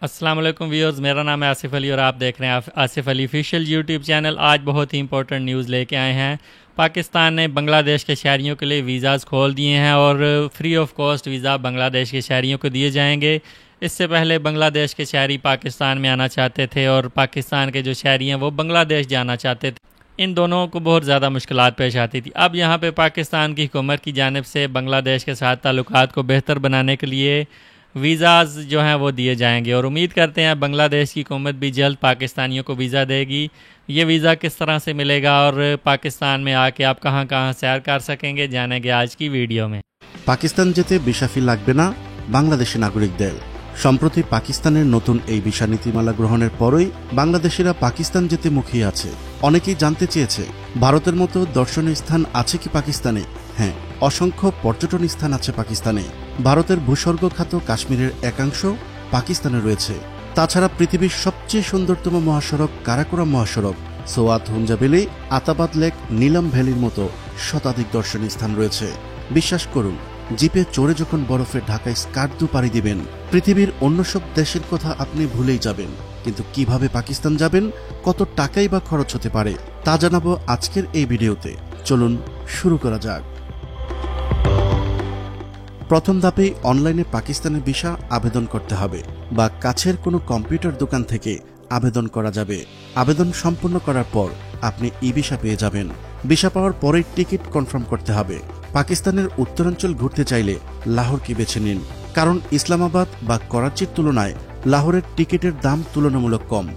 अस्सलाम वालेकुम व्यूअर्स, मेरा नाम है आसिफ अली और आप देख रहे हैं Asif Ali official YouTube channel. आज बहुत ही इंपॉर्टेंट न्यूज़ लेके आए हैं। पाकिस्तान ने बांग्लादेश के शहरियों के लिए वीज़ाज़ खोल दिए हैं और free of cost visa Bangladesh के शहरियों को दिए जाएंगे। इससे पहले बांग्लादेश के शहरी पाकिस्तान में आना चाहते थे और पाकिस्तान के जो शहरी हैं वो बांग्लादेश जाना चाहते थे। इन दोनों को बहुत ज़्यादा मुश्किलात पेश आती थी। अब यहाँ पे पाकिस्तान की हुकूमत की जानिब से बांग्लादेश के साथ ताल्लुकात को बेहतर बनाने के लिए वीज़ाज़ जो हैं वो दिए जाएंगे और उम्मीद करते हैं बांग्लादेश की हुकूमत भी जल्द पाकिस्तानियों को वीज़ा देगी। ये वीज़ा किस तरह से मिलेगा और पाकिस्तान में आके आप कहां कहां सैर कर सकेंगे, जानेंगे आज की वीडियो में। পাকিস্তান যেতে ভিসা ফি লাগবে না বাংলাদেশি নাগরিকদের। সম্প্রতি পাকিস্তানের নতুন এই ভিসা নীতিমালা গ্রহণের পরই বাংলাদেশিরা পাকিস্তান যেতে মুখিয়ে আছে। অনেকেই জানতে চেয়েছে ভারতের মতো দর্শনীয় স্থান আছে কি পাকিস্তানে। হ্যাঁ, অসংখ্য পর্যটন স্থান আছে পাকিস্তানে। ভারতের ভূস্বর্গখ্যাত কাশ্মীরের একাংশ পাকিস্তানে রয়েছে। তাছাড়া পৃথিবীর সবচেয়ে সুন্দরতম মহাসড়ক কারাকোরাম মহাসড়ক, সোয়াত হুঞ্জা ভ্যালি, আতাবাদ লেক, নীলাম ভ্যালির মতো শতাধিক দর্শনীয় স্থান রয়েছে। বিশ্বাস করুন, জিপে চড়ে যখন বরফে ঢাকায় স্কার্দু পাড়ি দিবেন, পৃথিবীর অন্য সব দেশের কথা আপনি ভুলেই যাবেন। কিন্তু কিভাবে পাকিস্তান যাবেন, কত টাকাই বা খরচ হতে পারে, তা জানাবো আজকের এই ভিডিওতে। চলুন শুরু করা যাক। প্রথম ধাপেই অনলাইনে পাকিস্তানের ভিসা আবেদন করতে হবে বা কাছের কোনো কম্পিউটার দোকান থেকে আবেদন করা যাবে। আবেদন সম্পূর্ণ করার পর আপনি ই ভিসা পেয়ে যাবেন। ভিসা পাওয়ার পরেই টিকিট কনফার্ম করতে হবে। পাকিস্তানের উত্তরাঞ্চল ঘুরতে চাইলে লাহোরকে বেছে নিন, কারণ ইসলামাবাদ বা করাচির তুলনায় লাহোরের টিকিটের দাম তুলনামূলক কম।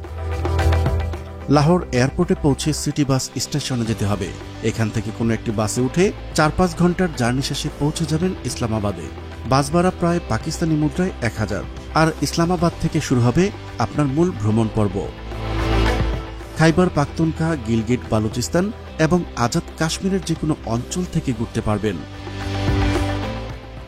লাহোর এয়ারপোর্টে পৌঁছে সিটি বাস স্টেশনে যেতে হবে। এখান থেকে কোনো একটি বাসে উঠে ৪-৫ ঘন্টার জার্নি শেষে পৌঁছে যাবেন ইসলামাবাদে। বাস ভাড়া প্রায় পাকিস্তানি মুদ্রায় ১,০০০। আর ইসলামাবাদ থেকে শুরু হবে আপনার মূল ভ্রমণ পর্ব। খাইবার পাখতুনখা, গিলগিট বালুচিস্তান এবং আজাদ কাশ্মীরের যে কোনো অঞ্চল থেকে ঘুরতে পারবেন।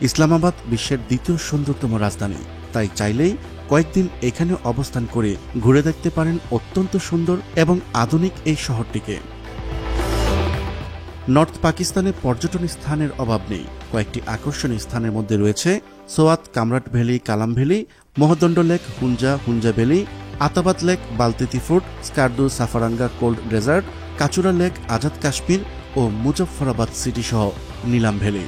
ইসলামাবাদ বিশ্বের দ্বিতীয় সুন্দরতম রাজধানী, তাই চাইলেই কয়েকদিন এখানে অবস্থান করে ঘুরে দেখতে পারেন অত্যন্ত সুন্দর এবং আধুনিক এই শহরটিকে। নর্থ পাকিস্তানে পর্যটন স্থানের অভাব নেই। কয়েকটি আকর্ষণীয় স্থানের মধ্যে রয়েছে Swat Kumrat valley, Kalam valley, Mahodand lake, Hunza valley, Attabad lake, Baltit fort, Skardu, Sarfaranga cold desert, Kachura lake, Azad Kashmir ও মুজফফরাবাদ সিটি সহ নীলাম ভ্যালি।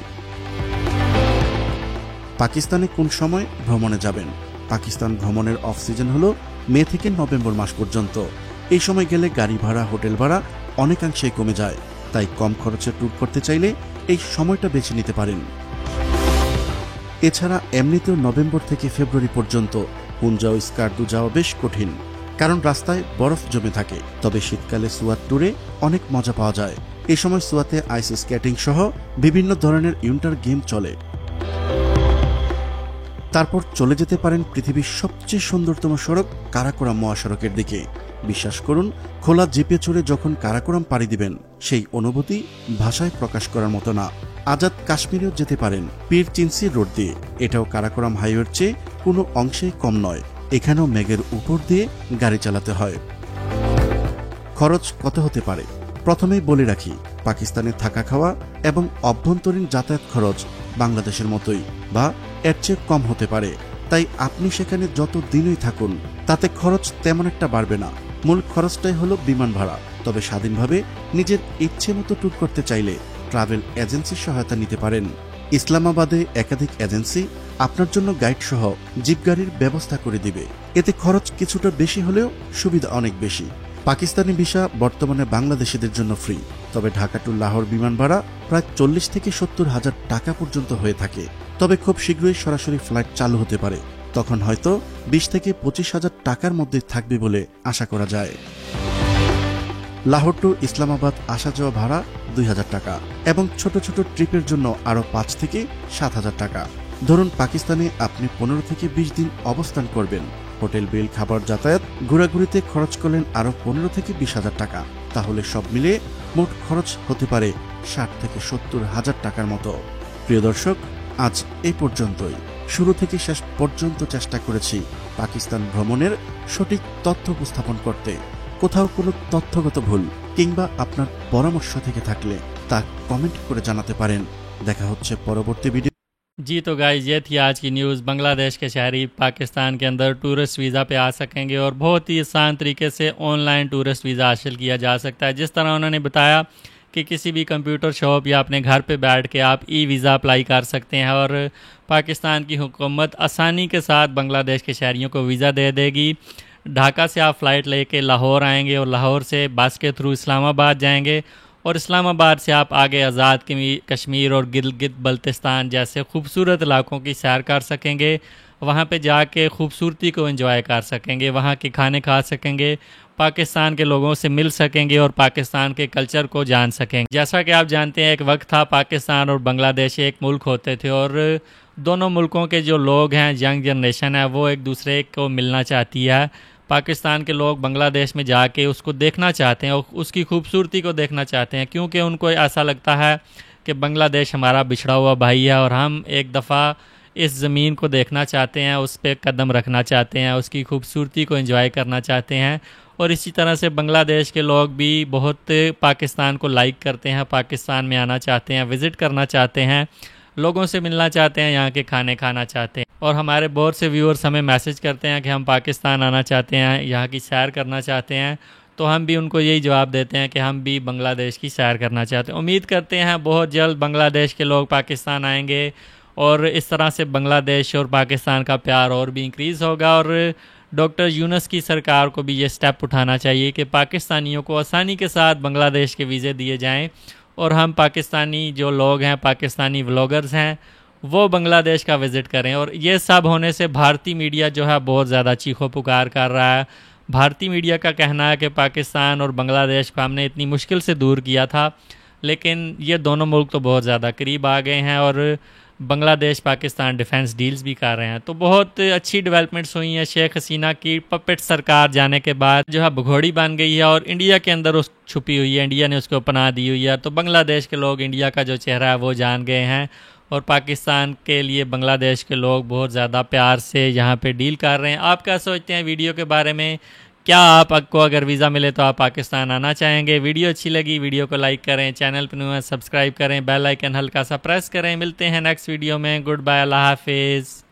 পাকিস্তানে কোন সময় ভ্রমণে যাবেন? পাকিস্তান ভ্রমণের অফ সিজন হল মে থেকে নভেম্বর মাস পর্যন্ত। এই সময় গেলে গাড়ি ভাড়া, হোটেল ভাড়া অনেকাংশেই কমে যায়, তাই কম খরচে ট্যুর করতে চাইলে এই সময়টা বেছে নিতে পারেন। এছাড়া এমনিতেও নভেম্বর থেকে ফেব্রুয়ারি পর্যন্ত হুঞ্জা ও স্কার্দু যাওয়া বেশ কঠিন, কারণ রাস্তায় বরফ জমে থাকে। তবে শীতকালে সুয়াত ট্যুরে অনেক মজা পাওয়া যায়। এই সময় সুয়াতে আইস স্কেটিং সহ বিভিন্ন ধরনের ইউন্টার গেম চলে। তারপর চলে যেতে পারেন পৃথিবীর সবচেয়ে সুন্দরতম সড়ক কারাকোরাম মহাসড়কের দিকে। বিশ্বাস করুন, খোলা জিপে চড়ে যখন কারাকোরাম পাড়ি দিবেন, সেই অনুভূতি ভাষায় প্রকাশ করার মতো না। আজাদ কাশ্মীরেও যেতে পারেন পীর চিনসি রোড দিয়ে। এটাও কারাকোরাম হাইওয়ের চেয়ে কোনো অংশেই কম নয়। এখানেও মেঘের উপর দিয়ে গাড়ি চালাতে হয়। খরচ কত হতে পারে? প্রথমেই বলে রাখি, পাকিস্তানে থাকা খাওয়া এবং অভ্যন্তরীণ যাতায়াত খরচ বাংলাদেশের মতোই বা এর চেয়ে কম হতে পারে। তাই আপনি সেখানে যত দিনই থাকুন তাতে খরচ তেমন একটা বাড়বে না। মূল খরচটাই হলো বিমান ভাড়া। তবে স্বাধীনভাবে নিজের ইচ্ছে মতো ট্যুর করতে চাইলে ট্রাভেল এজেন্সির সহায়তা নিতে পারেন। ইসলামাবাদে একাধিক এজেন্সি আপনার জন্য গাইড সহ জিপ গাড়ির ব্যবস্থা করে দিবে। এতে খরচ কিছুটা বেশি হলেও সুবিধা অনেক বেশি। পাকিস্তানি ভিসা বর্তমানে বাংলাদেশিদের জন্য ফ্রি, তবে ঢাকা টু লাহোর বিমান ভাড়া প্রায় ৪০ থেকে ৭০ হাজার টাকা পর্যন্ত হয়ে থাকে। তবে খুব শীঘ্রই সরাসরি ফ্লাইট চালু হতে পারে, তখন হয়তো ২০ থেকে ২৫ হাজার টাকার মধ্যে থাকবে বলে আশা করা যায়। লাহোর টু ইসলামাবাদ আসা যাওয়া ভাড়া ২,০০০ টাকা এবং ছোট ছোট ট্রিপের জন্য আরও ৫ থেকে ৭,০০০ টাকা। ধরুন পাকিস্তানে আপনি ১৫ থেকে ২০ দিন অবস্থান করবেন। হোটেল বিল, খাবার, যাতায়াত, ঘোরাঘুরিতে খরচ করলেন আরও ১৫ থেকে ২০,০০০ টাকা। তাহলে সব মিলে মোট খরচ হতে পারে ৬০ থেকে ৭০ হাজার টাকার মতো। প্রিয় দর্শক, আজ এই পর্যন্তই। শুরু থেকে শেষ পর্যন্ত চেষ্টা করেছি পাকিস্তান ভ্রমণের সঠিক তথ্য উপস্থাপন করতে। কোথাও কোনো তথ্যগত ভুল কিংবা আপনার পরামর্শ থেকে থাকলে তা কমেন্ট করে জানাতে পারেন। দেখা হচ্ছে পরবর্তী ভিডিও। जी तो गाइस, ये थी आज की न्यूज़। बांग्लादेश के शहरी पाकिस्तान के अंदर टूरिस्ट वीज़ा पे आ सकेंगे और बहुत ही आसान तरीके से ऑनलाइन टूरिस्ट वीज़ा हासिल किया जा सकता है। जिस तरह उन्होंने बताया कि किसी भी कंप्यूटर शॉप या अपने घर पे बैठ के आप ई वीज़ा अप्लाई कर सकते हैं और पाकिस्तान की हुकूमत आसानी के साथ बांग्लादेश के शहरियों को वीज़ा दे देगी। ढाका से आप फ़्लाइट लेके लाहौर आएंगे और लाहौर से बस के थ्रू इस्लामाबाद जाएंगे और इस्लामाबाद से आप आगे आज़ाद कश्मीर और गिलगित बल्तिस्तान जैसे खूबसूरत इलाकों की सैर कर सकेंगे। वहाँ पे जाके खूबसूरती को एंजॉय कर सकेंगे, वहाँ के खाने खा सकेंगे, पाकिस्तान के लोगों से मिल सकेंगे और पाकिस्तान के कल्चर को जान सकेंगे। जैसा कि आप जानते हैं, एक वक्त था पाकिस्तान और बांग्लादेश एक मुल्क होते थे और दोनों मुल्कों के जो लोग हैं, यंग जनरेशन है, वो एक दूसरे को मिलना चाहती है। पाकिस्तान के लोग बांग्लादेश में जाके उसको देखना चाहते हैं और उसकी खूबसूरती को देखना चाहते हैं, क्योंकि उनको ऐसा लगता है कि बांग्लादेश हमारा बिछड़ा हुआ भाई है और हम एक दफ़ा इस ज़मीन को देखना चाहते हैं, उस पर कदम रखना चाहते हैं, उसकी खूबसूरती को एंजॉय करना चाहते हैं। और इसी तरह से बांग्लादेश के लोग भी बहुत पाकिस्तान को लाइक करते हैं, पाकिस्तान में आना चाहते हैं, विज़िट करना चाहते हैं, लोगों से मिलना चाहते हैं, यहाँ के खाने खाना चाहते हैं। और हमारे बहुत से व्यूअर्स हमें मैसेज करते हैं कि हम पाकिस्तान आना चाहते हैं, यहाँ की सैर करना चाहते हैं, तो हम भी उनको यही जवाब देते हैं कि हम भी बांग्लादेश की सैर करना चाहते हैं। उम्मीद करते हैं बहुत जल्द बांग्लादेश के लोग पाकिस्तान आएंगे और इस तरह से बांग्लादेश और पाकिस्तान का प्यार और भी इंक्रीज़ होगा। और डॉक्टर यूनस की सरकार को भी ये स्टेप उठाना चाहिए कि पाकिस्तानियों को आसानी के साथ बांग्लादेश के वीज़े दिए जाएं और हम पाकिस्तानी जो लोग हैं, पाकिस्तानी व्लॉगर्स हैं, वो बांग्लादेश का विज़िट करें। और ये सब होने से भारतीय मीडिया जो है बहुत ज़्यादा चीखो पुकार कर रहा है। भारतीय मीडिया का कहना है कि पाकिस्तान और बांग्लादेश को हमने इतनी मुश्किल से दूर किया था, लेकिन ये दोनों मुल्क तो बहुत ज़्यादा करीब आ गए हैं और बांग्लादेश पाकिस्तान डिफेंस डील्स भी कर रहे हैं। तो बहुत अच्छी डेवलपमेंट्स हुई हैं। शेख हसीना की पपेट सरकार जाने के बाद जो है भगोड़ी बन गई है और इंडिया के अंदर उस छुपी हुई है, इंडिया ने उसको पनाह दी हुई है। तो बांग्लादेश के लोग इंडिया का जो चेहरा है वो जान गए हैं और पाकिस्तान के लिए बांग्लादेश के लोग बहुत ज़्यादा प्यार से यहाँ पे डील कर रहे हैं। आप क्या सोचते हैं वीडियो के बारे में? क्या आपको अगर वीज़ा मिले तो आप पाकिस्तान आना चाहेंगे? वीडियो अच्छी लगी, वीडियो को लाइक करें, चैनल पर न्यू है सब्सक्राइब करें, बेल आइकन हल्का सा प्रेस करें। मिलते हैं नेक्स्ट वीडियो में। गुड बाय, अल्लाह हाफिज़।